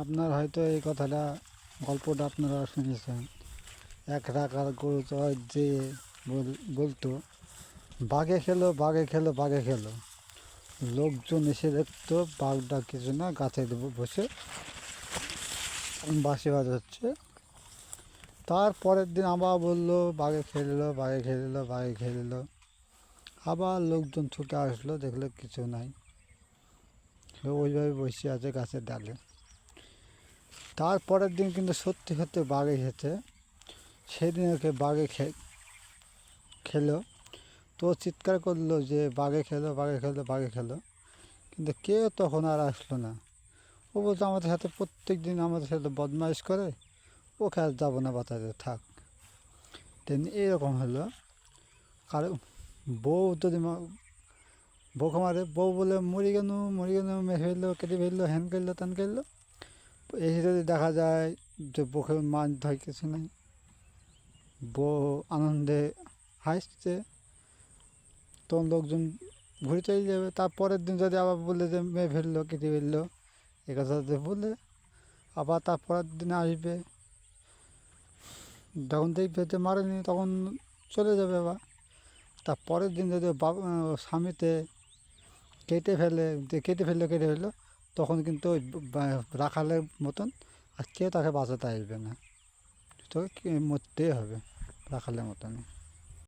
আপনার হয়তো এই কথাটা গল্পটা আপনারা শুনেছেন। এক রাখাল গরু চড়ায় যে বলতো, বাঘে খেলো বাঘে খেলো বাঘে খেলো। লোকজন এসে দেখতো বাঘটা কিছু না, গাছে বসে বাঁশি বাজাচ্ছে। তারপরের দিন আবার বললো বাঘে খেললো বাঘে খেললো বাঘে খেললো। আবার লোকজন ছুটে আসলো, দেখলো কিছু নাই, ওইভাবে বসে আছে গাছের ডালে। তারপরের দিন কিন্তু সত্যি সত্যি বাঘ এসেছে। সেদিন ওকে বাঘে খেলো। তো চিৎকার করলো যে বাঘে খেলো বাঘে খেলো বাঘে খেলো, কিন্তু কেউ তখন আর আসলো না। ও বলতো আমাদের সাথে প্রত্যেক দিন আমাদের সাথে বদমাইশ করে, ওকে আর যাবো না, বাঁচাতে থাক। তেমনি এরকম হলো। কারো বউ যদি বউকে মারে, বউ বলে মরি গেল মেরে ফেললো কেটে ফেললো হ্যান করলো ত্যান করলো। এই যদি দেখা যায় যে বউকে মাছ ধয় কিছু নেই, বউ আনন্দে হাসছে, তখন লোকজন ঘুরে চলে যাবে। তারপরের দিন যদি আবার বলে যে মেয়ে ফেললো কেটে ফেললো এ কথা যদি বলে, আবার তারপরের দিন আসবে, যখন দেখবে যে মারেনি তখন চলে যাবে আবার। তারপরের দিন যদি স্বামীতে কেটে ফেললো তখন কিন্তু ওই রাখালের মতন আর কেউ তাকে বাঁচাতে আসবে না, তোকে মরতেই হবে রাখালের মতনই।